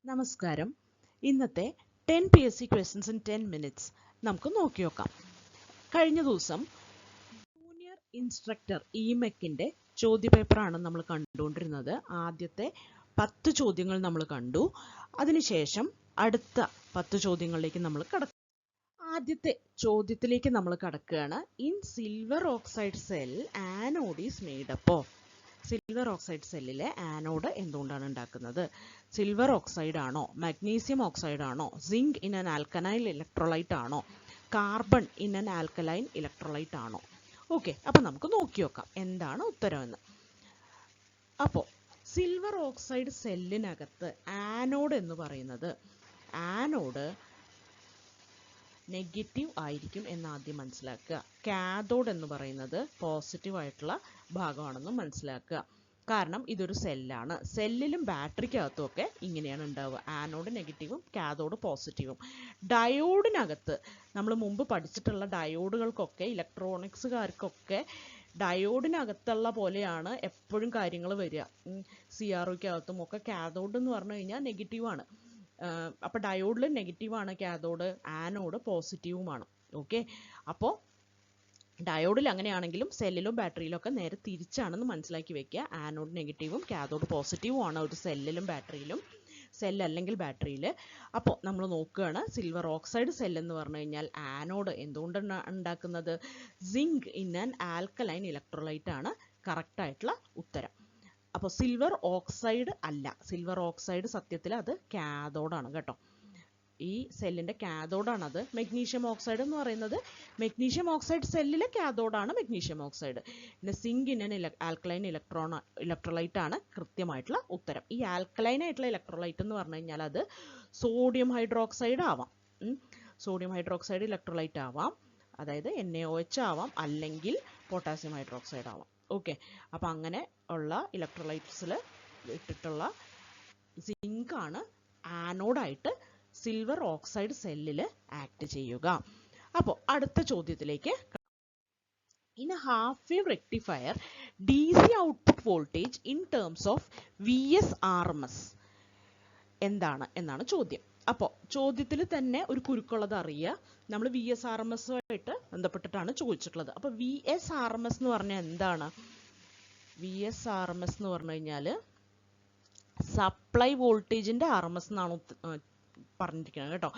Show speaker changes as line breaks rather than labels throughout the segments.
നമസ്കാരം. ഇന്നത്തെ 10 PSC questions in 10 minutes നമുക്ക് നോക്കി നോക്കാം. കഴിഞ്ഞ ദിവസം ജൂനിയർ ഇൻസ്ട്രക്ടർ ഇമെക്കിന്റെ ചോദ്യപേപ്പറാണ് നമ്മൾ കണ്ടുകൊണ്ടിരുന്നത്. ആദ്യത്തെ 10 ചോദ്യങ്ങൾ നമ്മൾ കണ്ടു. അതിനുശേഷം അടുത്ത 10 ചോദ്യങ്ങളിലേക്ക് നമ്മൾ കടക്കും. ആദ്യത്തെ ചോദ്യത്തിലേക്ക് നമ്മൾ കടക്കുകയാണ്. In silver oxide cell anode is made up of. Silver oxide സെല്ലിലെ ആനോഡ് എന്തുകൊണ്ടാണ് ഉണ്ടാക്കുന്നത്? സിൽവർ ഓക്സൈഡ് ആണോ, മഗ്നീഷ്യം ഓക്സൈഡ് ആണോ, zinc in an alkaline electrolyte ആണോ, carbon in an alkaline electrolyte ആണോ? ഓക്കെ, അപ്പം നമുക്ക് നോക്കി നോക്കാം എന്താണ് ഉത്തരമെന്ന്. അപ്പോൾ സിൽവർ ഓക്സൈഡ് സെല്ലിനകത്ത് ആനോഡ് എന്ന് പറയുന്നത്, ആനോഡ് നെഗറ്റീവ് ആയിരിക്കും എന്ന് ആദ്യം മനസ്സിലാക്കുക. കാഥോഡ് എന്ന് പറയുന്നത് പോസിറ്റീവ് ആയിട്ടുള്ള ഭാഗമാണെന്ന് മനസ്സിലാക്കുക. കാരണം ഇതൊരു സെല്ലാണ്. സെല്ലിലും ബാറ്ററിക്കകത്തും ഒക്കെ ഇങ്ങനെയാണ് ഉണ്ടാവുക. ആനോഡ് നെഗറ്റീവും കാഥോഡ് പോസിറ്റീവും. ഡയോഡിനകത്ത് നമ്മൾ മുമ്പ് പഠിച്ചിട്ടുള്ള ഡയോഡുകൾക്കൊക്കെ, ഇലക്ട്രോണിക്സുകാർക്കൊക്കെ ഡയോഡിനകത്തുള്ള പോലെയാണ് എപ്പോഴും കാര്യങ്ങൾ വരിക. CROയ്ക്കകത്തും ഒക്കെ കാഥോഡ് എന്ന് പറഞ്ഞു കഴിഞ്ഞാൽ നെഗറ്റീവാണ്. അപ്പോൾ ഡയോഡിൽ നെഗറ്റീവാണ് കാഥോഡ്, ആനോഡ് പോസിറ്റീവുമാണ്. ഓക്കെ, അപ്പോൾ ഡയോഡിൽ അങ്ങനെയാണെങ്കിലും സെല്ലിലും ബാറ്ററിയിലും ഒക്കെ നേരെ തിരിച്ചാണെന്ന് മനസ്സിലാക്കി വെക്കുക. ആനോഡ് നെഗറ്റീവും കാഥോഡ് പോസിറ്റീവും ആണ് ഒരു സെല്ലിലും ബാറ്ററിയിലും, സെൽ അല്ലെങ്കിൽ ബാറ്ററിയിൽ. അപ്പോൾ നമ്മൾ നോക്കുകയാണ്, സിൽവർ ഓക്സൈഡ് സെൽ എന്ന് പറഞ്ഞു കഴിഞ്ഞാൽ ആനോഡ് എന്തുകൊണ്ടാണ് ഉണ്ടാക്കുന്നത്? Zinc in an alkaline electrolyte ആണ് കറക്റ്റായിട്ടുള്ള ഉത്തരം. അപ്പോൾ സിൽവർ ഓക്സൈഡ് അല്ല, സിൽവർ ഓക്സൈഡ് സത്യത്തിൽ അത് കാഥോഡാണ് കേട്ടോ. ഈ സെല്ലിൻ്റെ കാഥോഡാണ് അത്. മെഗ്നീഷ്യം ഓക്സൈഡ് എന്ന് പറയുന്നത്, മെഗ്നീഷ്യം ഓക്സൈഡ് സെല്ലിലെ കാഥോഡാണ് മെഗ്നീഷ്യം ഓക്സൈഡ്. പിന്നെ zinc in an alkaline electrolyte ആണ് കൃത്യമായിട്ടുള്ള ഉത്തരം. ഈ ആൽക്കലൈൻ ആയിട്ടുള്ള ഇലക്ട്രോലൈറ്റ് എന്ന് പറഞ്ഞു കഴിഞ്ഞാൽ അത് സോഡിയം ഹൈഡ്രോക്സൈഡ് ആവാം, സോഡിയം ഹൈഡ്രോക്സൈഡ് ഇലക്ട്രോലൈറ്റ് ആവാം, അതായത് NaOH ആവാം, അല്ലെങ്കിൽ പൊട്ടാസ്യം ഹൈഡ്രോക്സൈഡ് ആവാം. ഓക്കെ, അപ്പം അങ്ങനെ ഉള്ള ഇലക്ട്രോലൈറ്റ്സിൽ ഇട്ടിട്ടുള്ള സിങ്ക് ആണ് ആനോഡായിട്ട് സിൽവർ ഓക്സൈഡ് സെല്ലിൽ ആക്ട് ചെയ്യുക. അപ്പോൾ അടുത്ത ചോദ്യത്തിലേക്ക്. In A half wave rectifier DC output voltage in terms of VSRMS എന്താണ് എന്നാണ് ചോദ്യം. അപ്പോൾ ചോദ്യത്തിൽ തന്നെ ഒരു കുരുക്കുള്ളത് അറിയുക. നമ്മൾ VSRMS ആയിട്ട് ബന്ധപ്പെട്ടിട്ടാണ് ചോദിച്ചിട്ടുള്ളത്. അപ്പോൾ VSRMS എന്ന് പറഞ്ഞാൽ എന്താണ്? VSRMS എന്ന് പറഞ്ഞു കഴിഞ്ഞാൽ സപ്ലൈ വോൾട്ടേജിൻ്റെ RMS എന്നാണ് പറഞ്ഞിരിക്കുന്നത് കേട്ടോ.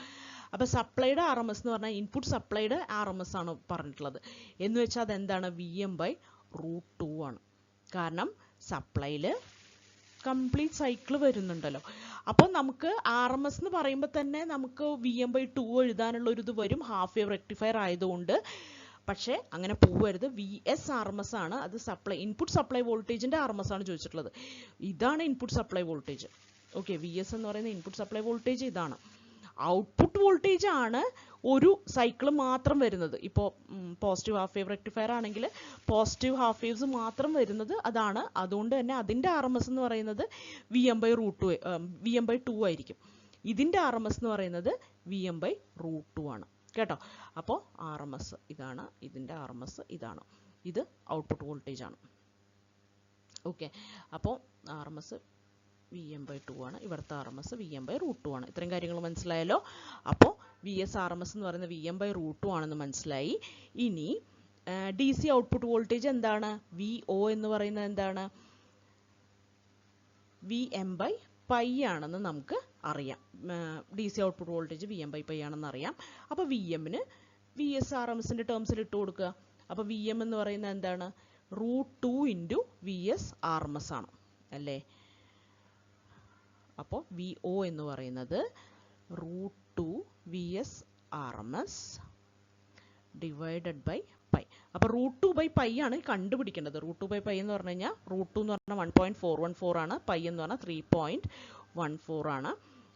അപ്പോൾ സപ്ലൈയുടെ RMS എന്ന് പറഞ്ഞാൽ ഇൻപുട്ട് സപ്ലൈയുടെ RMS ആണ് പറഞ്ഞിട്ടുള്ളത്. എന്ന് വെച്ചാൽ അതെന്താണ്? VM/√2 ആണ്. കാരണം സപ്ലൈയിൽ കംപ്ലീറ്റ് സൈക്കിൾ വരുന്നുണ്ടല്ലോ. അപ്പോൾ നമുക്ക് RMS എന്ന് പറയുമ്പോൾ തന്നെ നമുക്ക് VM/2 എഴുതാനുള്ള ഒരു ഇത് വരും, ഹാഫ് വേവ് റെക്ടിഫയർ ആയതുകൊണ്ട്. പക്ഷേ അങ്ങനെ പോവരുത്. VSRMS ആണ് അത്. സപ്ലൈ ഇൻപുട്ട് സപ്ലൈ വോൾട്ടേജിൻ്റെ RMS ആണ് ചോദിച്ചിട്ടുള്ളത്. ഇതാണ് input supply voltage. Okay, VS എന്ന് പറയുന്ന ഇൻപുട്ട് സപ്ലൈ വോൾട്ടേജ് ഇതാണ്. ഔട്ട്പുട്ട് വോൾട്ടേജ് ആണ് ഒരു സൈക്കിൾ മാത്രം വരുന്നത്. ഇപ്പോൾ പോസിറ്റീവ് ഹാഫ് വേവ് റെക്ടിഫയർ ആണെങ്കിൽ പോസിറ്റീവ് ഹാഫ് വേവ്സ് മാത്രം വരുന്നത് അതാണ്. അതുകൊണ്ട് തന്നെ അതിൻ്റെ RMS എന്ന് പറയുന്നത് VM/2 ആയിരിക്കും. ഇതിൻ്റെ RMS എന്ന് പറയുന്നത് VM/√2 ആണ് കേട്ടോ. അപ്പോൾ RMS ഇതാണ്, ഇതിൻ്റെ RMS ഇതാണ്. ഇത് ഔട്ട്പുട്ട് വോൾട്ടേജ് ആണ്. ഓക്കെ, അപ്പോൾ RMS VM/2 ആണ്, ഇവിടുത്തെ RMS VM/√2 ആണ്. ഇത്രയും കാര്യങ്ങൾ മനസ്സിലായല്ലോ. അപ്പോൾ VSRMS എന്ന് പറയുന്നത് VM/√2 ആണെന്ന് മനസ്സിലായി. ഇനി DC ഔട്ട്പുട്ട് വോൾട്ടേജ് എന്താണ്? VO എന്ന് പറയുന്നത് എന്താണ്? VM/π ആണെന്ന് നമുക്ക് അറിയാം. DC ഔട്ട്പുട്ട് വോൾട്ടേജ് VM/π ആണെന്ന് അറിയാം. അപ്പോൾ VMന് VSRMSൻ്റെ ടേംസിൽ ഇട്ട് കൊടുക്കുക. അപ്പോൾ VM എന്ന് പറയുന്നത് എന്താണ്? √2 × VSRMS ആണ് അല്ലേ? അപ്പോൾ VO എന്ന് പറയുന്നത് √2 VSRMS / π. അപ്പോൾ √2/π ആണ് കണ്ടുപിടിക്കേണ്ടത്. √2/π എന്ന് പറഞ്ഞു കഴിഞ്ഞാൽ √2 എന്ന് പറഞ്ഞാൽ 1.414 ആണ്, π എന്ന് പറഞ്ഞാൽ 3.14 ആണ്.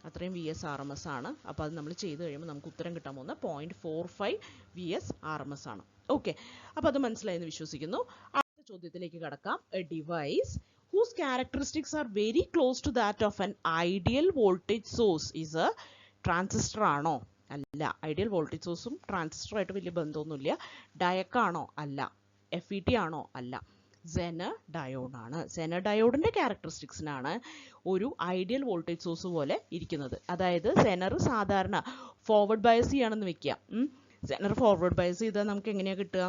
അത്രയും VSRMS ആണ്. അപ്പോൾ അത് നമ്മൾ ചെയ്ത് കഴിയുമ്പോൾ നമുക്ക് ഉത്തരം കിട്ടാൻ പോകുന്ന 0.45 VSRMS ആണ്. ഓക്കെ, അപ്പോൾ അത് മനസ്സിലായെന്ന് വിശ്വസിക്കുന്നു. അടുത്ത ചോദ്യത്തിലേക്ക് കടക്കാം. A device whose characteristics are very close to that of an ideal voltage source is a transistor ആണോ? അല്ല. ഐഡിയൽ വോൾട്ടേജ് സോഴ്സും ട്രാൻസിസ്റ്ററുമായിട്ട് വലിയ ബന്ധമൊന്നുമില്ല. ഡയക് ആണോ? അല്ല. FET ആണോ? അല്ല. സെനർ ഡയോഡാണ്. സെനർ ഡയോഡിൻ്റെ ക്യാരക്ടറിസ്റ്റിക്സിനാണ് ഒരു ഐഡിയൽ വോൾട്ടേജ് സോഴ്സ് പോലെ ഇരിക്കുന്നത്. അതായത് സെനർ സാധാരണ ഫോർവേഡ് ബയസ് ചെയ്യുകയാണെന്ന് വെക്കുക. സെനർ ഫോർവേഡ് ബയസ് ചെയ്താൽ നമുക്ക് എങ്ങനെയാണ് കിട്ടുക?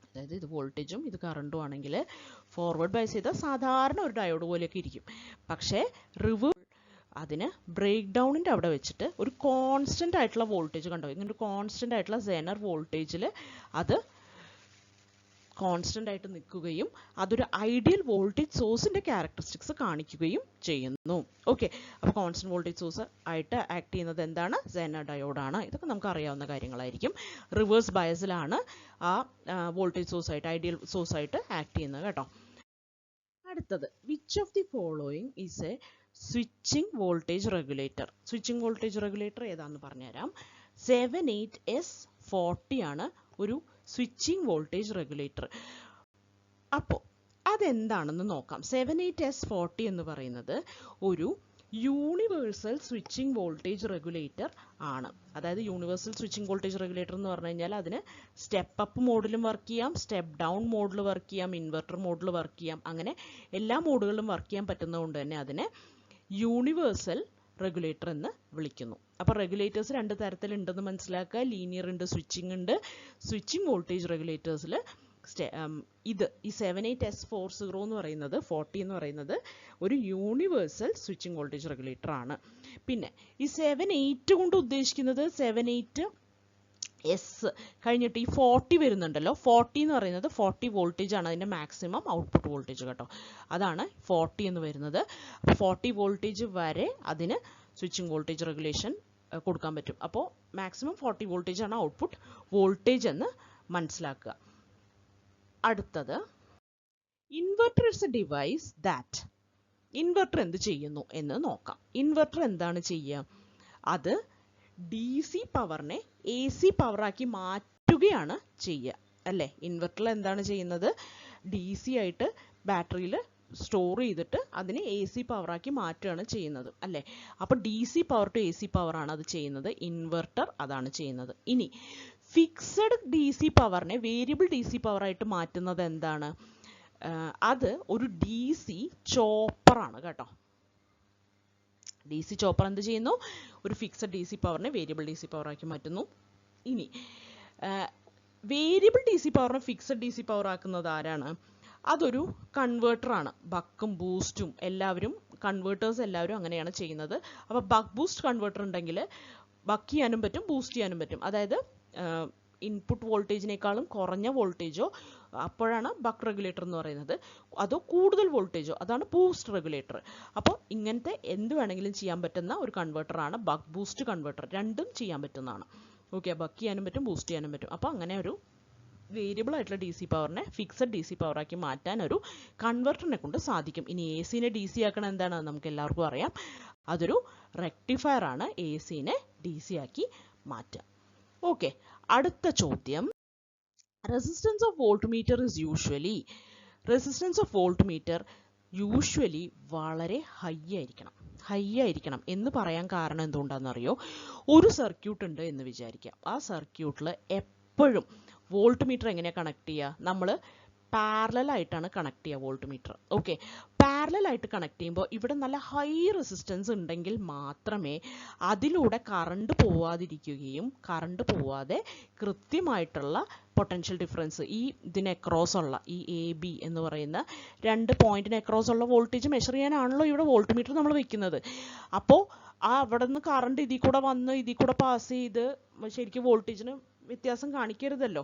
അതായത് ഇത് വോൾട്ടേജും ഇത് കറണ്ടും ആണെങ്കിൽ ഫോർവേഡ് ബയസ് ചെയ്താൽ സാധാരണ ഒരു ഡയോഡ് പോലെയൊക്കെ ഇരിക്കും. പക്ഷേ അതിന് ബ്രേക്ക് ഡൗണിൻ്റെ അവിടെ വെച്ചിട്ട് ഒരു കോൺസ്റ്റൻ്റ് ആയിട്ടുള്ള വോൾട്ടേജ് കണ്ടോ, ഇങ്ങനെ ഒരു കോൺസ്റ്റൻ്റ് ആയിട്ടുള്ള സെനർ വോൾട്ടേജിൽ അത് കോൺസ്റ്റൻ്റ് ആയിട്ട് നിൽക്കുകയും അതൊരു ഐഡിയൽ വോൾട്ടേജ് സോഴ്സിൻ്റെ ക്യാരക്ടറിസ്റ്റിക്സ് കാണിക്കുകയും ചെയ്യുന്നു. ഓക്കെ, അപ്പോൾ കോൺസ്റ്റന്റ് വോൾട്ടേജ് സോഴ്സ് ആയിട്ട് ആക്ട് ചെയ്യുന്നത് എന്താണ്? സെനർ ഡയോഡാണ്. ഇതൊക്കെ നമുക്ക് അറിയാവുന്ന കാര്യങ്ങളായിരിക്കും. റിവേഴ്സ് ബയസിലാണ് ആ വോൾട്ടേജ് സോഴ്സ് ആയിട്ട് ഐഡിയൽ സോഴ്സ് ആയിട്ട് ആക്ട് ചെയ്യുന്നത് കേട്ടോ. അടുത്തത്, which of the following is A switching voltage regulator? Switching voltage regulator ഏതാണെന്ന് പറഞ്ഞുതരാം. 78S40 ആണ് ഒരു സ്വിച്ചിങ് വോൾട്ടേജ് റെഗുലേറ്റർ. അപ്പോൾ അതെന്താണെന്ന് നോക്കാം. 78S40 എന്ന് പറയുന്നത് ഒരു യൂണിവേഴ്സൽ സ്വിച്ചിങ് വോൾട്ടേജ് റെഗുലേറ്റർ ആണ്. അതായത് യൂണിവേഴ്സൽ സ്വിച്ചിങ് വോൾട്ടേജ് റെഗുലേറ്റർ എന്ന് പറഞ്ഞു കഴിഞ്ഞാൽ അതിന് സ്റ്റെപ്പ് അപ്പ് മോഡിലും വർക്ക് ചെയ്യാം, സ്റ്റെപ്പ് ഡൗൺ മോഡിൽ വർക്ക് ചെയ്യാം, ഇൻവെർട്ടർ മോഡിൽ വർക്ക് ചെയ്യാം. അങ്ങനെ എല്ലാ മോഡുകളിലും വർക്ക് ചെയ്യാൻ പറ്റുന്നതുകൊണ്ട് തന്നെ അതിനെ യൂണിവേഴ്സൽ റെഗുലേറ്റർ എന്ന് വിളിക്കുന്നു. അപ്പോൾ റെഗുലേറ്റേഴ്സ് രണ്ട് തരത്തിലുണ്ടെന്ന് മനസ്സിലാക്കുക. ലീനിയർ ഉണ്ട്, സ്വിച്ചിങ് ഉണ്ട്. സ്വിച്ചിങ് വോൾട്ടേജ് റെഗുലേറ്റേഴ്സിൽ ഈ 78S40 എന്ന് പറയുന്നത് 40 എന്ന് പറയുന്നത് ഒരു യൂണിവേഴ്സൽ സ്വിച്ചിങ് വോൾട്ടേജ് റെഗുലേറ്റർ ആണ്. പിന്നെ ഈ 78 കൊണ്ട് ഉദ്ദേശിക്കുന്നത് 78S കഴിഞ്ഞിട്ട് ഈ 40 വരുന്നുണ്ടല്ലോ. 40 എന്ന് പറയുന്നത് 40 വോൾട്ടേജ് ആണ് അതിൻ്റെ മാക്സിമം ഔട്ട്പുട്ട് വോൾട്ടേജ് കേട്ടോ. അതാണ് 40 എന്ന് വരുന്നത്. അപ്പോൾ 40 വോൾട്ടേജ് വരെ അതിന് സ്വിച്ചിങ് വോൾട്ടേജ് റെഗുലേഷൻ കൊടുക്കാൻ പറ്റും. അപ്പോൾ മാക്സിമം 40 വോൾട്ടേജ് ആണ് ഔട്ട്പുട്ട് വോൾട്ടേജ് എന്ന് മനസ്സിലാക്കുക. അടുത്തത്, inverter is A device that. Inverter എന്ത് ചെയ്യുന്നു എന്ന് നോക്കാം. ഇൻവെർട്ടർ എന്താണ് ചെയ്യുക? അത് DC പവറിനെ AC പവറാക്കി മാറ്റുകയാണ് ചെയ്യുക അല്ലേ? ഇൻവെർട്ടറിൽ എന്താണ് ചെയ്യുന്നത്? DC ആയിട്ട് ബാറ്ററിയിൽ സ്റ്റോർ ചെയ്തിട്ട് അതിനെ AC പവറാക്കി മാറ്റുകയാണ് ചെയ്യുന്നത് അല്ലേ? അപ്പോൾ DC പവർ ടു AC പവറാണ് അത് ചെയ്യുന്നത്. ഇൻവെർട്ടർ അതാണ് ചെയ്യുന്നത്. ഇനി ഫിക്സഡ് DC പവറിനെ വേരിയബിൾ DC പവറായിട്ട് മാറ്റുന്നത് എന്താണ്? അത് ഒരു DC ചോപ്പറാണ് കേട്ടോ. DC ചോപ്പർ എന്ത് ചെയ്യുന്നു? ഒരു ഫിക്സഡ് DC പവറിനെ വേരിയബിൾ DC പവറാക്കി മാറ്റുന്നു. ഇനി വേരിയബിൾ DC പവറിനെ ഫിക്സഡ് DC പവർ ആക്കുന്നത് ആരാണ്? അതൊരു കൺവേർട്ടറാണ്. ബക്കും ബൂസ്റ്റും കൺവേർട്ടേഴ്സ് എല്ലാവരും അങ്ങനെയാണ് ചെയ്യുന്നത്. അപ്പോൾ ബക്ക് ബൂസ്റ്റ് കൺവേർട്ടർ ഉണ്ടെങ്കിൽ ബക്ക് ചെയ്യാനും പറ്റും, ബൂസ്റ്റ് ചെയ്യാനും പറ്റും. അതായത് ഇൻപുട്ട് വോൾട്ടേജിനേക്കാളും കുറഞ്ഞ വോൾട്ടേജോ അപ്പോഴാണ് ബക്ക് റെഗുലേറ്റർ എന്ന് പറയുന്നത്. അതോ കൂടുതൽ വോൾട്ടേജോ അതാണ് ബൂസ്റ്റ് റെഗുലേറ്റർ. അപ്പോൾ ഇങ്ങനത്തെ എന്ത് വേണമെങ്കിലും ചെയ്യാൻ പറ്റുന്ന ഒരു കൺവേർട്ടറാണ് ബക്ക് ബൂസ്റ്റ് കൺവേർട്ടർ. രണ്ടും ചെയ്യാൻ പറ്റുന്നതാണ്. ഓക്കെ, ബക്ക് ചെയ്യാനും പറ്റും, ബൂസ്റ്റ് ചെയ്യാനും പറ്റും. അപ്പോൾ അങ്ങനെ ഒരു വേരിയബിൾ ആയിട്ടുള്ള DC പവറിനെ ഫിക്സഡ് DC പവറാക്കി മാറ്റാൻ ഒരു കൺവേർട്ടറിനെ കൊണ്ട് സാധിക്കും. ഇനി AC-നെ DC ആക്കണം എന്താണ് നമുക്ക് എല്ലാവർക്കും അറിയാം. അതൊരു റെക്ടിഫയർ ആണ് AC-നെ DC ആക്കി മാറ്റുക. ഓക്കെ, അടുത്ത ചോദ്യം, resistance of voltmeter is usually വളരെ ഹൈ ആയിരിക്കണം എന്ന് പറയാൻ കാരണം എന്തുകൊണ്ടാണെന്നറിയോ? ഒരു സർക്യൂട്ട് ഉണ്ട് എന്ന് വിചാരിക്കാം. ആ സർക്യൂട്ടിൽ എപ്പോഴും വോൾട്ട്മീറ്റർ എങ്ങനെയാണ് കണക്ട് ചെയ്യുക? നമ്മൾ പാരലൽ ആയിട്ടാണ് കണക്ട് ചെയ്യുക വോൾട്ട്മീറ്റർ. ഓക്കെ, പാരലൽ ആയിട്ട് കണക്ട് ചെയ്യുമ്പോൾ ഇവിടെ നല്ല ഹൈ റെസിസ്റ്റൻസ് ഉണ്ടെങ്കിൽ മാത്രമേ അതിലൂടെ കറണ്ട് പോവാതെ കൃത്യമായിട്ടുള്ള പൊട്ടൻഷ്യൽ ഡിഫറൻസ് ഇതിന് അക്രോസ് ഉള്ള ഈ AB എന്ന് പറയുന്ന രണ്ട് പോയിന്റിന് അക്രോസ് ഉള്ള വോൾട്ടേജ് മെഷർ ചെയ്യാനാണല്ലോ ഇവിടെ വോൾട്ട്മീറ്റർ നമ്മൾ വെക്കുന്നത്. അപ്പോൾ അവിടെ നിന്ന് കറണ്ട് ഇതിൽ കൂടെ പാസ് ചെയ്ത് ശരിക്കും വോൾട്ടേജിന് വ്യത്യാസം കാണിക്കരുതല്ലോ.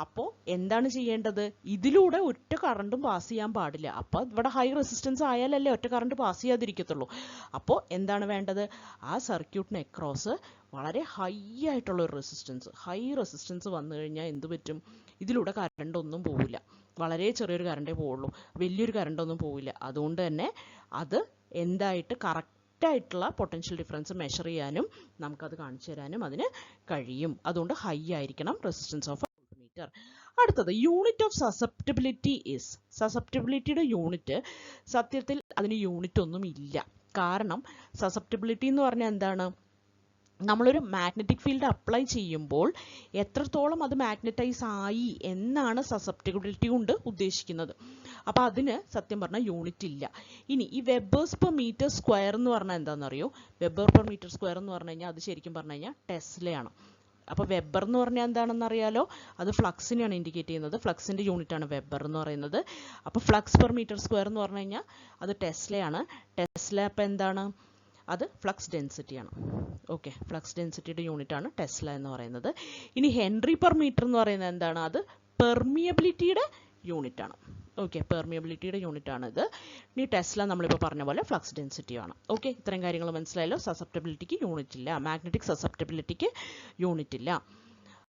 അപ്പോൾ എന്താണ് ചെയ്യേണ്ടത്? ഇതിലൂടെ ഒറ്റ കറണ്ടും പാസ് ചെയ്യാൻ പാടില്ല. അപ്പോൾ ഇവിടെ ഹൈ റെസിസ്റ്റൻസ് ആയാലല്ലേ ഒറ്റ കറണ്ട് പാസ് ചെയ്യാതിരിക്കത്തുള്ളൂ. അപ്പോൾ എന്താണ് വേണ്ടത്? ആ സർക്യൂട്ടിന് അക്രോസ് വളരെ ഹൈ ആയിട്ടുള്ള ഒരു ഹൈ റെസിസ്റ്റൻസ് വന്നു കഴിഞ്ഞാൽ എന്ത് പറ്റും? ഇതിലൂടെ കറണ്ട് ഒന്നും പോവില്ല. വളരെ ചെറിയൊരു കറണ്ടേ പോവുള്ളൂ, വലിയൊരു കറണ്ടൊന്നും പോവില്ല. അതുകൊണ്ട് തന്നെ അത് എന്തായിട്ട് കറക്റ്റായിട്ടുള്ള പൊട്ടൻഷ്യൽ ഡിഫറൻസ് മെഷർ ചെയ്യാനും നമുക്കത് കാണിച്ചു തരാനും അതിന് കഴിയും. അതുകൊണ്ട് ഹൈ ആയിരിക്കണം റെസിസ്റ്റൻസ് ഓഫ് വോൾട്ട്മീറ്റർ. അടുത്തത്, യൂണിറ്റ് ഓഫ് സസെപ്റ്റിബിലിറ്റിയുടെ യൂണിറ്റ് സത്യത്തിൽ അതിന് യൂണിറ്റ് ഒന്നും ഇല്ല. കാരണം സസെപ്റ്റിബിലിറ്റി എന്ന് പറഞ്ഞാൽ എന്താണ്? നമ്മളൊരു മാഗ്നറ്റിക് ഫീൽഡ് അപ്ലൈ ചെയ്യുമ്പോൾ എത്രത്തോളം അത് മാഗ്നറ്റൈസ് ആയി എന്നാണ് സസെപ്റ്റിബിലിറ്റി കൊണ്ട് ഉദ്ദേശിക്കുന്നത്. അപ്പോൾ അതിന് സത്യം പറഞ്ഞാൽ യൂണിറ്റ് ഇല്ല. ഇനി ഈ വെബേഴ്സ് പെർ മീറ്റർ സ്ക്വയർ എന്ന് പറഞ്ഞാൽ എന്താണെന്നറിയോ? വെബർ പെർ മീറ്റർ സ്ക്വയർ എന്ന് പറഞ്ഞു കഴിഞ്ഞാൽ അത് ശരിക്കും പറഞ്ഞു കഴിഞ്ഞാൽ ടെസ്ലയാണ്. അപ്പോൾ വെബർ എന്ന് പറഞ്ഞാൽ എന്താണെന്ന് അറിയാലോ? അത് ഫ്ലക്സിനെയാണ് ഇൻഡിക്കേറ്റ് ചെയ്യുന്നത്. ഫ്ലക്സിൻ്റെ യൂണിറ്റാണ് വെബർ എന്ന് പറയുന്നത്. അപ്പോൾ ഫ്ലക്സ് പെർ മീറ്റർ സ്ക്വയർ എന്ന് പറഞ്ഞു കഴിഞ്ഞാൽ അത് ടെസ്ലയാണ്. ടെസ്ല അപ്പോൾ എന്താണ്? അത് ഫ്ലക്സ് ഡെൻസിറ്റിയാണ്. ഓക്കെ, ഫ്ലക്സ് ഡെൻസിറ്റിയുടെ യൂണിറ്റാണ് ടെസ്ല എന്ന് പറയുന്നത്. ഇനി ഹെൻറി പെർ മീറ്റർ എന്ന് പറയുന്നത് എന്താണ്? അത് പെർമിയബിലിറ്റിയുടെ യൂണിറ്റാണ്. ഓക്കെ, പെർമിയബിലിറ്റിയുടെ യൂണിറ്റാണ് ഇത്. ഇനി ടെസ്ല നമ്മളിപ്പോൾ പറഞ്ഞ പോലെ ഫ്ലക്സ് ഡെൻസിറ്റിയാണ്. ഓക്കെ, ഇത്രയും കാര്യങ്ങൾ മനസ്സിലായല്ലോ. സസെപ്റ്റബിലിറ്റിക്ക് യൂണിറ്റ് ഇല്ല, മാഗ്നറ്റിക് സസെപ്റ്റബിലിറ്റിക്ക് യൂണിറ്റ് ഇല്ല.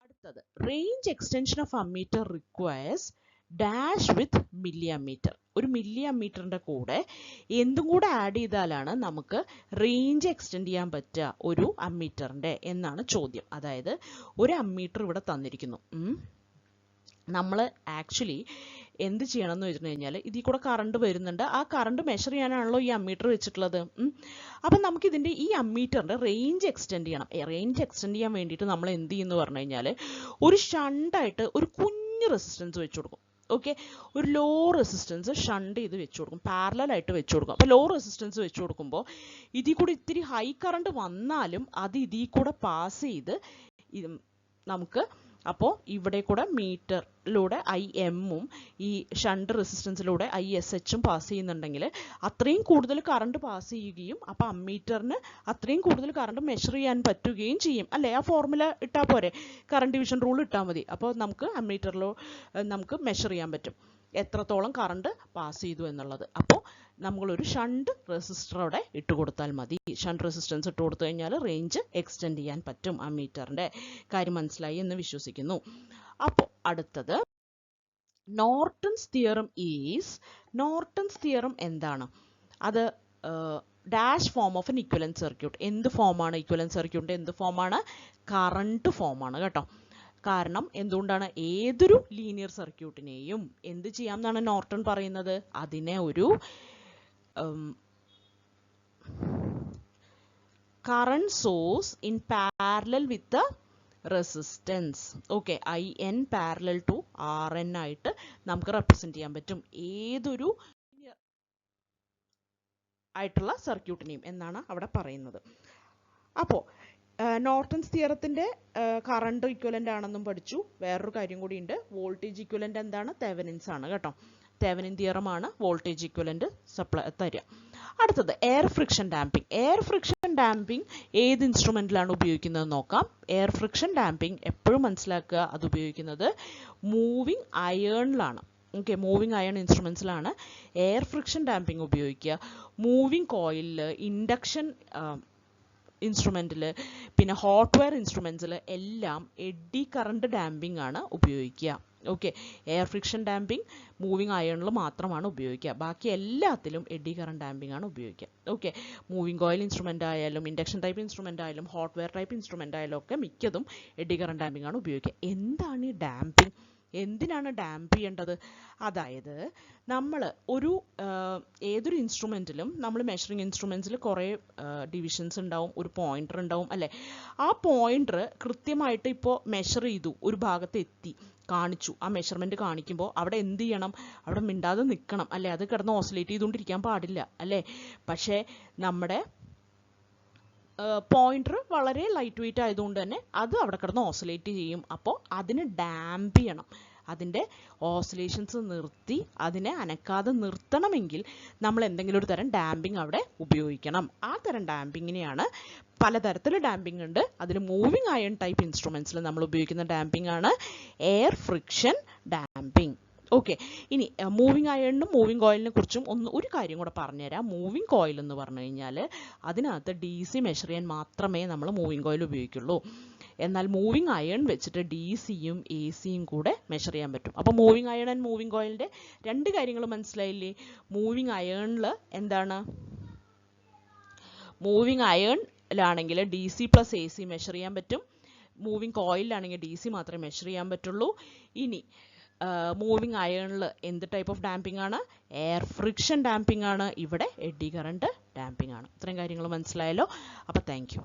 അടുത്തത്, range extension of ammeter requires dash with milli ammeter. ഒരു മില്ലി അമ്മീറ്ററിൻ്റെ കൂടെ എന്തും കൂടെ ആഡ് ചെയ്താലാണ് നമുക്ക് റേഞ്ച് എക്സ്റ്റെൻഡ് ചെയ്യാൻ പറ്റുക ഒരു അമ്മീറ്ററിൻ്റെ എന്നാണ് ചോദ്യം. അതായത് ഒരു അമ്മീറ്റർ ഇവിടെ തന്നിരിക്കുന്നു. നമ്മൾ ആക്ച്വലി എന്ത് ചെയ്യണം എന്ന് വെച്ചിട്ട് കഴിഞ്ഞാൽ ഇതിൽ കൂടെ കറണ്ട് വരുന്നുണ്ട്. ആ കറണ്ട് മെഷർ ചെയ്യാനാണല്ലോ ഈ അമ്മീറ്റർ വെച്ചിട്ടുള്ളത്. അപ്പം നമുക്കിതിൻ്റെ ഈ അമ്മീറ്ററിൻ്റെ റേഞ്ച് എക്സ്റ്റെൻഡ് ചെയ്യണം. റേഞ്ച് എക്സ്റ്റെൻഡ് ചെയ്യാൻ വേണ്ടിയിട്ട് നമ്മൾ എന്ത് ചെയ്യുമെന്ന് പറഞ്ഞു കഴിഞ്ഞാൽ ഒരു ഷണ്ടായിട്ട് ഒരു കുഞ്ഞ് റെസിസ്റ്റൻസ് വെച്ച് കൊടുക്കും. ഓക്കെ, ഒരു ലോ റെസിസ്റ്റൻസ് ഷണ്ട് ചെയ്ത് വെച്ച് കൊടുക്കും, പാരലലായിട്ട് വെച്ച് കൊടുക്കും. അപ്പോൾ ലോ റെസിസ്റ്റൻസ് വെച്ച് കൊടുക്കുമ്പോൾ ഇതിൽ കൂടെ ഇത്തിരി ഹൈ കറണ്ട് വന്നാലും അത് ഇതിൽ കൂടെ പാസ് ചെയ്ത് നമുക്ക് അപ്പോൾ ഇവിടെ കൂടെ മീറ്ററിലൂടെ IM-ഉം ഈ ഷണ്ട് റെസിസ്റ്റൻസിലൂടെ ISH-ഉം പാസ് ചെയ്യുന്നുണ്ടെങ്കിൽ അത്രയും കൂടുതൽ കറണ്ട് പാസ് ചെയ്യുകയും അപ്പോൾ അമ്മീറ്ററിന് അത്രയും കൂടുതൽ കറണ്ട് മെഷർ ചെയ്യാൻ പറ്റുകയും ചെയ്യും അല്ലേ? ആ ഫോർമുല ഇട്ടാൽ പോരെ, കറണ്ട് ഡിവിഷൻ റൂൾ ഇട്ടാൽ മതി. അപ്പോൾ നമുക്ക് അമ്മീറ്ററിലോ നമുക്ക് മെഷർ ചെയ്യാൻ പറ്റും എത്രത്തോളം കറണ്ട് പാസ് ചെയ്തു എന്നുള്ളത്. അപ്പോൾ നമ്മളൊരു ഷണ്ട് റെസിസ്റ്റർ അവിടെ ഇട്ട് കൊടുത്താൽ മതി. ഷണ്ട് റെസിസ്റ്റൻസ് ഇട്ട് കൊടുത്തു കഴിഞ്ഞാൽ റേഞ്ച് എക്സ്റ്റെൻഡ് ചെയ്യാൻ പറ്റും. അമ്മീറ്ററിൻ്റെ കാര്യം മനസ്സിലായി എന്ന് വിശ്വസിക്കുന്നു. അപ്പോൾ അടുത്തത് Norton's theorem is. Norton's theorem എന്താണ്? അത് dash form of N equivalent circuit. എന്ത് ഫോമാണ് ഇക്വലന്റ് സർക്യൂട്ടിൻ്റെ? എന്ത് ഫോമാണ്? കറണ്ട് ഫോമാണ് കേട്ടോ. കാരണം എന്തുകൊണ്ടാണ്? ഏതൊരു ലീനിയർ സർക്യൂട്ടിനെയും എന്ത് ചെയ്യാം എന്നാണ് നോർട്ടൺ പറയുന്നത്? അതിനെ ഒരു current source in parallel with resistance. Okay, IN parallel to RN ആയിട്ട് നമുക്ക് റെപ്രസെന്റ് ചെയ്യാൻ പറ്റും ഏതൊരു ആയിട്ടുള്ള സർക്യൂട്ടിനെയും എന്നാണ് അവിടെ പറയുന്നത്. അപ്പോൾ നോർട്ടൺസ് തിയറത്തിൻ്റെ കറണ്ട് ഇക്വലൻ്റ് ആണെന്നും പഠിച്ചു. വേറൊരു കാര്യം കൂടിയുണ്ട്, വോൾട്ടേജ് ഇക്വലൻ്റ് എന്താണ്? തെവനിൻസ് ആണ് കേട്ടോ. തെവനിൻ തിയറമാണ് വോൾട്ടേജ് ഇക്വലൻ്റ് സപ്ലൈ തരിക. അടുത്തത് air friction damping. Air friction damping ഏത് ഇൻസ്ട്രുമെൻറ്റിലാണ് ഉപയോഗിക്കുന്നത് നോക്കാം. എയർ ഫ്രിക്ഷൻ ഡാമ്പിംഗ് എപ്പോഴും മനസ്സിലാക്കുക, അത് ഉപയോഗിക്കുന്നത് മൂവിങ് അയേണിലാണ്. ഓക്കെ, മൂവിങ് അയൺ ഇൻസ്ട്രുമെൻസിലാണ് എയർ ഫ്രിക്ഷൻ ഡാമ്പിംഗ് ഉപയോഗിക്കുക. മൂവിങ് കോയിലിൽ, ഇൻഡക്ഷൻ ഇൻസ്ട്രുമെൻറ്റിൽ, പിന്നെ ഹോട്ട് വയർ ഇൻസ്ട്രുമെൻസിൽ എല്ലാം എഡ്ഡി കറണ്ട് ഡാമ്പിംഗ് ആണ് ഉപയോഗിക്കുക. Okay, air friction damping moving അയണിൽ മാത്രമാണ് ഉപയോഗിക്കുക. ബാക്കി എല്ലാത്തിലും എഡ്ഡി കറണ്ട് ഡാമ്പിംഗ് ആണ് ഉപയോഗിക്കുക. ഓക്കെ, മൂവിങ് കോയിൽ ഇൻസ്ട്രുമെൻ്റ് ആയാലും ഇൻഡക്ഷൻ ടൈപ്പ് ഇൻസ്ട്രുമെൻ്റ് ആയാലും ഹോട്ട് വയർ ടൈപ്പ് ഇൻസ്ട്രുമെൻ്റ് ആയാലും ഒക്കെ മിക്കതും എഡ്ഡി കറണ്ട് ഡാമ്പിംഗ് ആണ് ഉപയോഗിക്കുക. എന്താണ് ഈ ഡാമ്പിംഗ്? എന്തിനാണ് ഡാമ്പ് ചെയ്യേണ്ടത്? അതായത് നമ്മൾ ഒരു ഏതൊരു ഇൻസ്ട്രുമെൻറ്റിലും നമ്മൾ മെഷറിങ് ഇൻസ്ട്രുമെൻസിൽ കുറേ ഡിവിഷൻസ് ഉണ്ടാവും, ഒരു പോയിൻ്റർ ഉണ്ടാവും അല്ലേ? ആ പോയിൻ്റർ കൃത്യമായിട്ട് ഇപ്പോൾ മെഷർ ചെയ്തു, ഒരു ഭാഗത്ത് എത്തി കാണിച്ചു. ആ മെഷർമെൻറ്റ് കാണിക്കുമ്പോൾ അവിടെ എന്ത് ചെയ്യണം? അവിടെ മിണ്ടാതെ നിൽക്കണം അല്ലേ? അത് കിടന്ന് ഓസിലേറ്റ് ചെയ്തുകൊണ്ടിരിക്കാൻ പാടില്ല അല്ലേ? പക്ഷേ നമ്മുടെ പോയിൻ്റർ വളരെ ലൈറ്റ് വെയിറ്റ് ആയതുകൊണ്ട് തന്നെ അത് അവിടെ കിടന്ന് ഓസിലേറ്റ് ചെയ്യും. അപ്പോൾ അതിന് ഡാമ്പ് ചെയ്യണം. അതിൻ്റെ ഓസിലേഷൻസ് നിർത്തി അതിനെ അനക്കാതെ നിർത്തണമെങ്കിൽ നമ്മൾ എന്തെങ്കിലും ഒരു തരം ഡാമ്പിംഗ് അവിടെ ഉപയോഗിക്കണം. ആ തരം ഡാമ്പിങ്ങിനെയാണ്, പലതരത്തിൽ ഡാമ്പിംഗ് ഉണ്ട്, അതിൽ മൂവിങ് അയൺ ടൈപ്പ് ഇൻസ്ട്രുമെൻസിൽ നമ്മൾ ഉപയോഗിക്കുന്ന ഡാമ്പിംഗ് ആണ് എയർ ഫ്രിക്ഷൻ ഡാമ്പിംഗ്. ഓക്കെ, ഇനി മൂവിങ് അയണിനും മൂവിങ് കോയിലിനെ കുറിച്ചും ഒരു കാര്യം കൂടെ പറഞ്ഞുതരാം. മൂവിങ് കോയിൽ എന്ന് പറഞ്ഞു കഴിഞ്ഞാൽ അതിനകത്ത് DC മെഷർ ചെയ്യാൻ മാത്രമേ നമ്മൾ മൂവിങ് കോയിൽ ഉപയോഗിക്കുള്ളൂ. എന്നാൽ മൂവിങ് അയൺ വെച്ചിട്ട് DC-യും AC-യും കൂടെ മെഷർ ചെയ്യാൻ പറ്റും. അപ്പോൾ മൂവിങ് അയൺ ആൻഡ് മൂവിങ് കോയിലിൻ്റെ രണ്ട് കാര്യങ്ങൾ മനസ്സിലായില്ലേ? മൂവിങ് അയണിൽ എന്താണ്? മൂവിങ് അയണിലാണെങ്കിൽ DC + AC മെഷർ ചെയ്യാൻ പറ്റും. മൂവിങ് കോയിലാണെങ്കിൽ DC മാത്രമേ മെഷർ ചെയ്യാൻ പറ്റുള്ളൂ. ഇനി മൂവിങ് അയണിൽ എന്ത് ടൈപ്പ് ഓഫ് ഡാമ്പിംഗ് ആണ്? എയർ ഫ്രിക്ഷൻ ഡാമ്പിംഗ് ആണ്. ഇവിടെ എഡ്ഡി കറണ്ട് ഡാമ്പിംഗ് ആണ്. ഇത്രയും കാര്യങ്ങൾ മനസ്സിലായല്ലോ. അപ്പോൾ താങ്ക് യു.